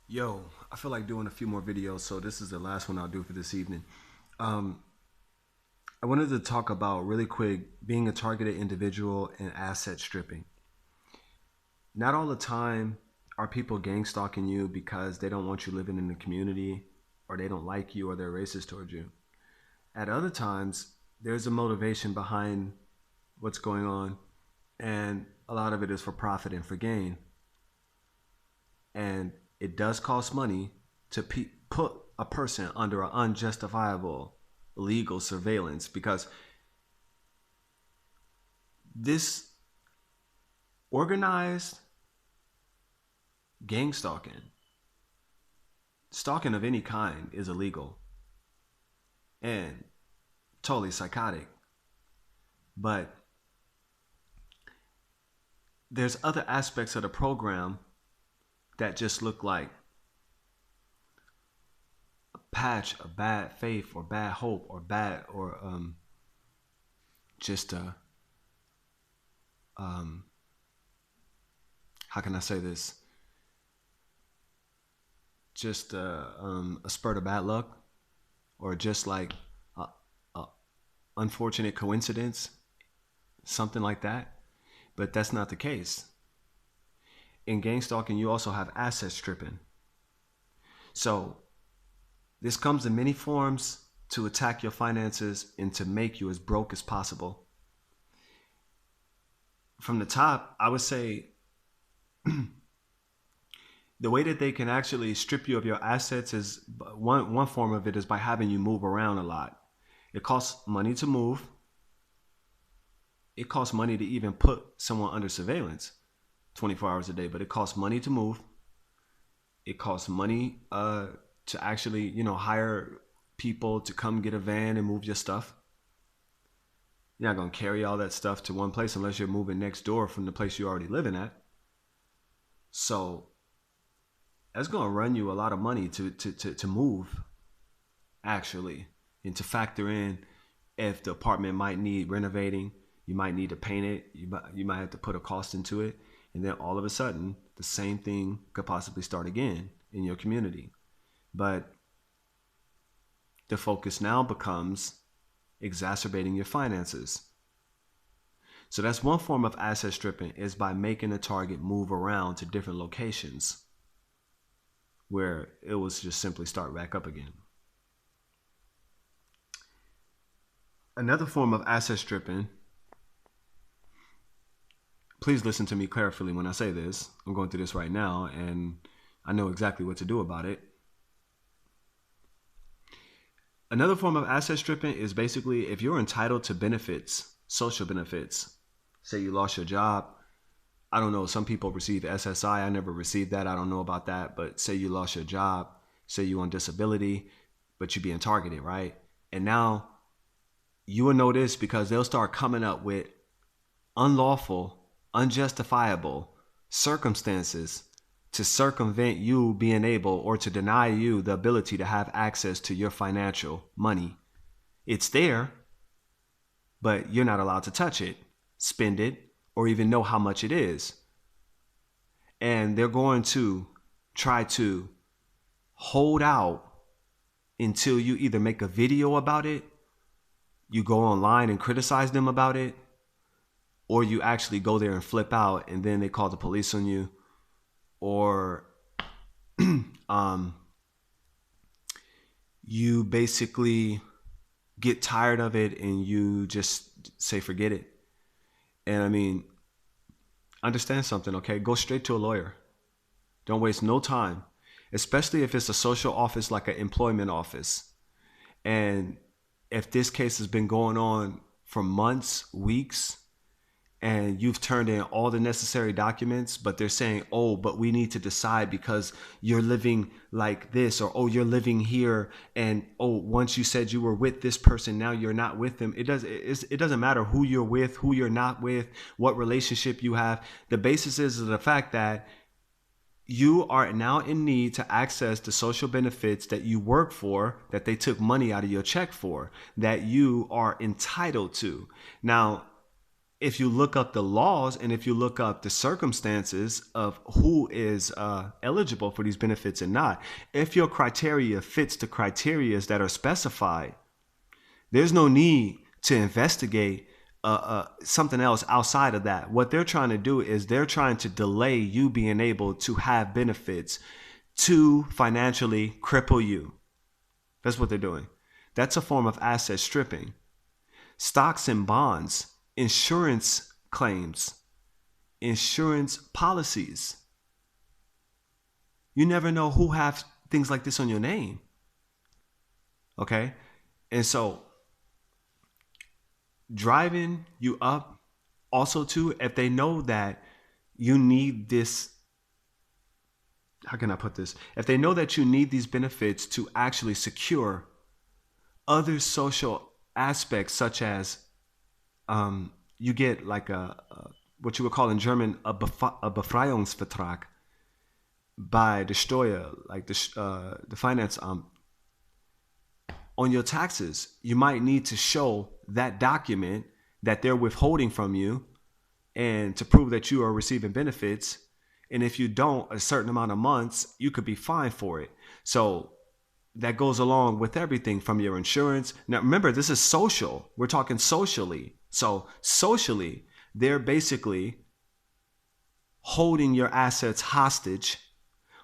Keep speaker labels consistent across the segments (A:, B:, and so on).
A: Yo, I feel like doing a few more videos, so this is the last one I'll do for this evening. Um, I wanted to talk about really quick being a targeted individual and asset stripping. Not all the time are people gang stalking you because they don't want you living in the community or they don't like you or they're racist towards you. At other times, there's a motivation behind what's going on, and a lot of it is for profit and for gain. And it does cost money to put a person under an unjustifiable legal surveillance because this organized gang stalking of any kind is illegal and totally psychotic. But there's other aspects of the program that just look like a patch of bad faith or bad hope or bad or just a um, how can I say this? Just a spurt of bad luck, or just like a unfortunate coincidence, something like that. But that's not the case. In gang stalking, you also have asset stripping. So this comes in many forms to attack your finances and to make you as broke as possible. From the top, I would say the way that they can actually strip you of your assets is one form of it is by having you move around a lot. It costs money to move. It costs money to even put someone under surveillance 24 hours a day, but it costs money to move. It costs money to actually, hire people to come get a van and move your stuff. You're not going to carry all that stuff to one place unless you're moving next door from the place you're already living at. So that's going to run you a lot of money to move, actually, and to factor in if the apartment might need renovating. You might need to paint it. You might have to put a cost into it. And then all of a sudden, the same thing could possibly start again in your community. But the focus now becomes exacerbating your finances. So that's one form of asset stripping, is by making a target move around to different locations where it was just simply start back up again. Another form of asset stripping, please listen to me carefully when I say this. I'm going through this right now and I know exactly what to do about it. Another form of asset stripping is basically if you're entitled to benefits, social benefits. Say you lost your job. I don't know, some people receive SSI. I never received that. I don't know about that. But say you lost your job, say you on disability, but you're being targeted, right? And now you will know this because they'll start coming up with unlawful, unjustifiable circumstances to circumvent you being able, or to deny you the ability to have access to your financial money. It's there, but you're not allowed to touch it, spend it, or even know how much it is. And they're going to try to hold out until you either make a video about it, you go online and criticize them about it, or you actually go there and flip out and then they call the police on you, or you basically get tired of it and you just say forget it. And I mean, understand something, okay? Go straight to a lawyer. Don't waste no time, especially if it's a social office like an employment office. And if this case has been going on for months, weeks, and you've turned in all the necessary documents, but they're saying, oh, but we need to decide because you're living like this, or oh, you're living here, and oh, once you said you were with this person, now you're not with them. It doesn't matter who you're with, who you're not with, what relationship you have. The basis is the fact that you are now in need to access the social benefits that you work for, that they took money out of your check for, that you are entitled to. Now, if you look up the laws and if you look up the circumstances of who is eligible for these benefits and not, if your criteria fits the criteria that are specified, there's no need to investigate something else outside of that. What they're trying to do is they're trying to delay you being able to have benefits, to financially cripple you. That's what they're doing. That's a form of asset stripping. Stocks and bonds, insurance claims, insurance policies. You never know who have things like this on your name. Okay? And so driving you up also too, if they know that you need this, how can I put this? If they know that you need these benefits to actually secure other social aspects, such as you get like a what you would call in German a Befreiungsvertrag by the Steuer, like the finance on your taxes. You might need to show that document that they're withholding from you, and to prove that you are receiving benefits. And if you don't a certain amount of months, you could be fined for it. So that goes along with everything from your insurance. Now, remember, this is social. We're talking socially. So socially, they're basically holding your assets hostage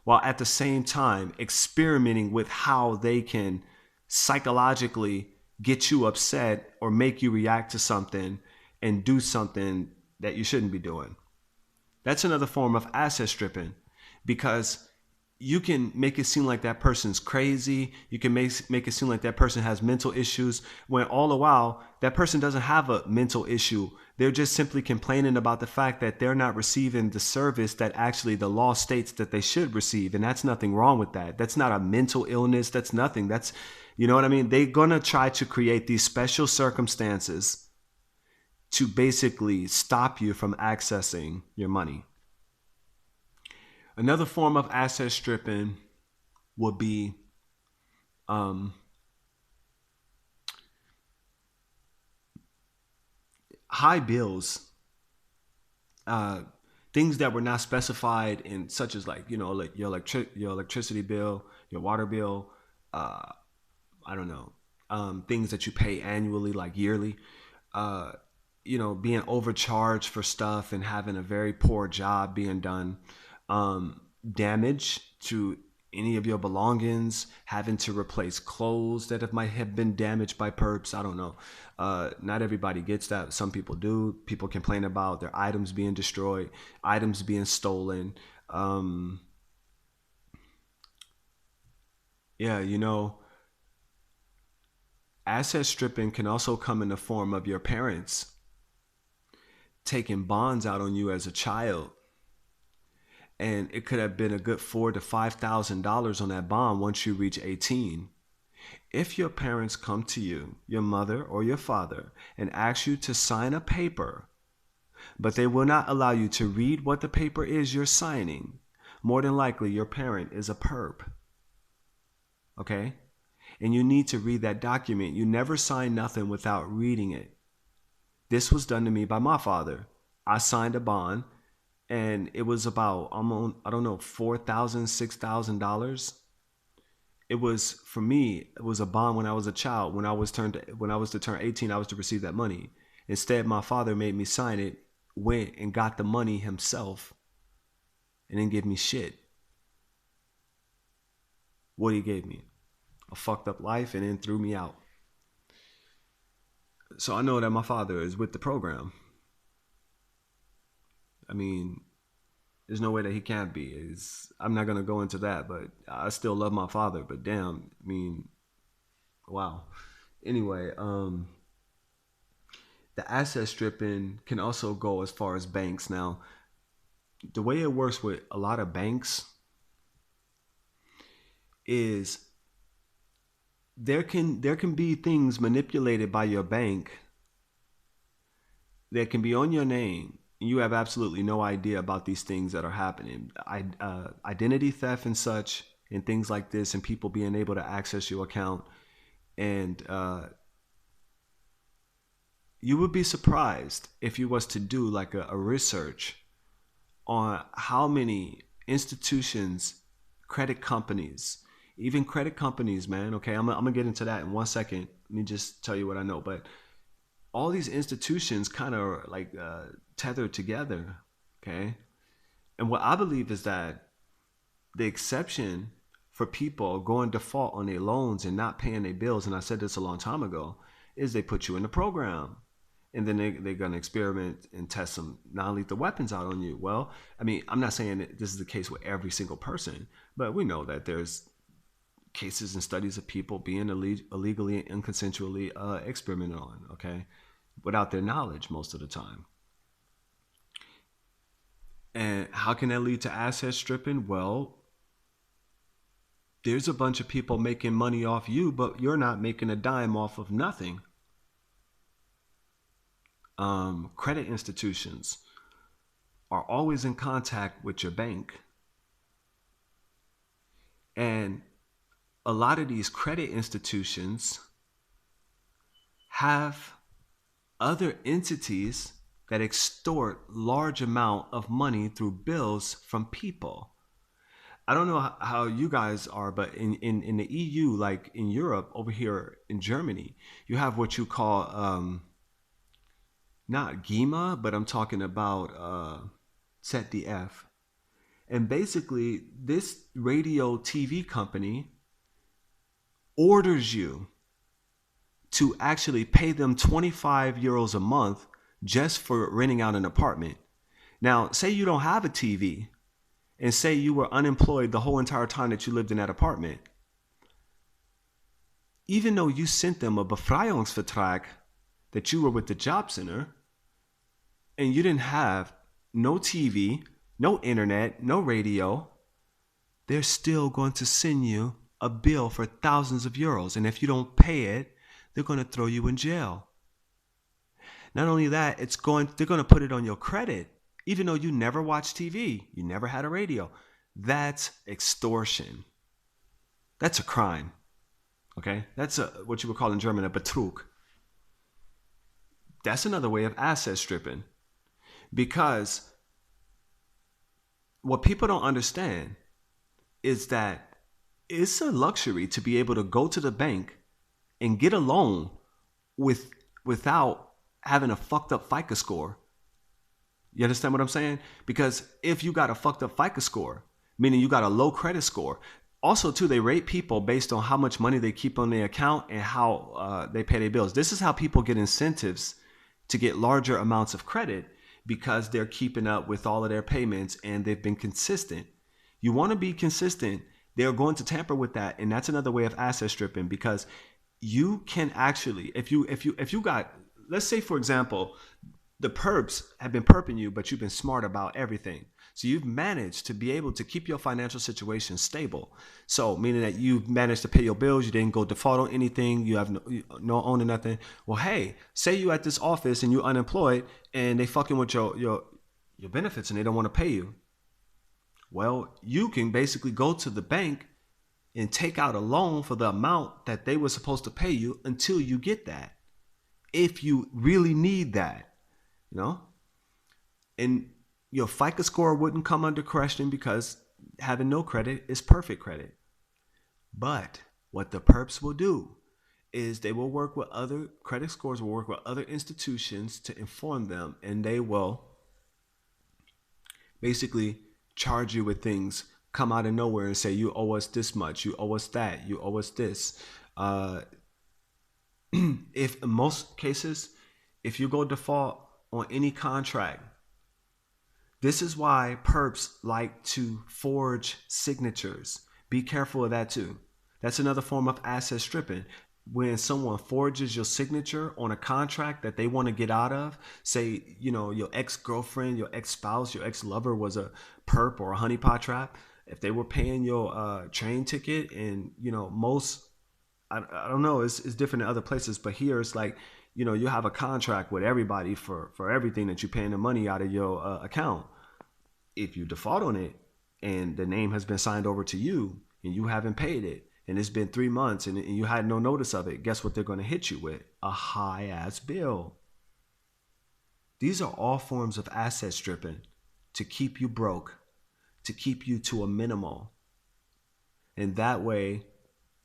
A: while at the same time experimenting with how they can psychologically get you upset or make you react to something and do something that you shouldn't be doing. That's another form of asset stripping, because you can make it seem like that person's crazy. You can make it seem like that person has mental issues, when all the while that person doesn't have a mental issue. They're just simply complaining about the fact that they're not receiving the service that actually the law states that they should receive. And that's nothing wrong with that. That's not a mental illness. That's nothing. That's, you know what I mean? They're going to try to create these special circumstances to basically stop you from accessing your money. Another form of asset stripping would be high bills, things that were not specified in, such as like, you know, like your electricity bill, your water bill, I don't know, things that you pay annually, like yearly, you know, being overcharged for stuff and having a very poor job being done, damage to any of your belongings, having to replace clothes that might have been damaged by perps. I don't know. Not everybody gets that. Some people do. People complain about their items being destroyed, items being stolen. Yeah, you know, asset stripping can also come in the form of your parents taking bonds out on you as a child, and it could have been a good $4,000 to $5,000 on that bond once you reach 18. If your parents come to you, your mother or your father, and ask you to sign a paper, but they will not allow you to read what the paper is you're signing, more than likely your parent is a perp. Okay? And you need to read that document. You never sign nothing without reading it. This was done to me by my father. I signed a bond, and it was about, I don't know, $4,000, $6,000. It was, for me, it was a bond when I was a child. When I was to turn 18, I was to receive that money. Instead, my father made me sign it, went and got the money himself, and didn't give me shit. What he gave me? A fucked up life, and then threw me out. So I know that my father is with the program. I mean, there's no way that he can't be. I'm not going to go into that, but I still love my father. But damn, I mean, wow. Anyway, the asset stripping can also go as far as banks. Now, the way it works with a lot of banks is there can be things manipulated by your bank that can be on your name. You have absolutely no idea about these things that are happening. Identity theft and such, and things like this, and people being able to access your account, and You would be surprised if you was to do like a research on how many institutions, credit companies, even credit companies, man. Okay, I'm gonna get into that in 1 second. Let me just tell you what I know. But all these institutions kind of like tethered together. Okay, and what I believe is that the exception for people going default on their loans and not paying their bills, and I said this a long time ago, is they put you in the program. And then they're going to experiment and test some non-lethal weapons out on you. Well, I mean, I'm not saying that this is the case with every single person, but we know that there's cases and studies of people being illegally and consensually experimented on, okay, without their knowledge most of the time. And how can that lead to asset stripping? Well, there's a bunch of people making money off you, but you're not making a dime off of nothing. Credit institutions are always in contact with your bank. And a lot of these credit institutions have other entities that extort large amount of money through bills from people. I don't know how you guys are, but in the EU, like in Europe, over here in Germany, you have what you call not GEMA, but I'm talking about ZDF. And basically, this radio TV company orders you to actually pay them 25 euros a month just for renting out an apartment. Now, say you don't have a TV, and say you were unemployed the whole entire time that you lived in that apartment. Even though you sent them a Befreiungsvertrag that you were with the job center, and you didn't have no TV, no internet, no radio, they're still going to send you a bill for thousands of euros. And if you don't pay it, they're going to throw you in jail. Not only that, they're going to put it on your credit, even though you never watched TV, you never had a radio. That's extortion. That's a crime. Okay? That's what you would call in German a Betrug. That's another way of asset stripping. Because what people don't understand is that it's a luxury to be able to go to the bank and get a loan without having a fucked up FICO score. You understand what I'm saying? Because if you got a fucked up FICO score, meaning you got a low credit score, also too, they rate people based on how much money they keep on their account and how they pay their bills. This is how people get incentives to get larger amounts of credit, because they're keeping up with all of their payments and they've been consistent. You want to be consistent, they're going to tamper with that, and that's another way of asset stripping, because you can actually, if you got, let's say for example, the perps have been perping you, but you've been smart about everything. So you've managed to be able to keep your financial situation stable. So meaning that you've managed to pay your bills, you didn't go default on anything, you have no owning nothing. Well, hey, say you at this office and you're unemployed and they fucking with your benefits and they don't want to pay you. Well, you can basically go to the bank and take out a loan for the amount that they were supposed to pay you until you get that. If you really need that, you know? And your FICO score wouldn't come under question because having no credit is perfect credit. But what the perps will do is they will work with other credit scores, will work with other institutions to inform them, and they will basically charge you with things, come out of nowhere and say, you owe us this much, you owe us that, you owe us this. If in most cases, if you go default on any contract, this is why perps like to forge signatures. Be careful of that too. That's another form of asset stripping. When someone forges your signature on a contract that they want to get out of, say, you know, your ex-girlfriend, your ex-spouse, your ex-lover was a perp or a honeypot trap. If they were paying your train ticket, and, you know, most, I don't know, it's different in other places, but here it's like, you know, you have a contract with everybody for everything that you're paying the money out of your account. If you default on it and the name has been signed over to you and you haven't paid it, and it's been 3 months and you had no notice of it, guess what they're going to hit you with? A high ass bill. These are all forms of asset stripping to keep you broke, to keep you to a minimal. And that way,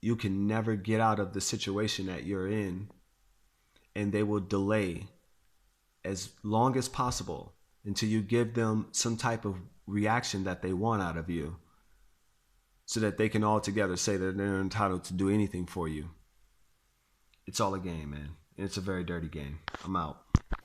A: you can never get out of the situation that you're in, and they will delay as long as possible until you give them some type of reaction that they want out of you, so that they can all together say that they're entitled to do anything for you. It's all a game, man. And it's a very dirty game. I'm out.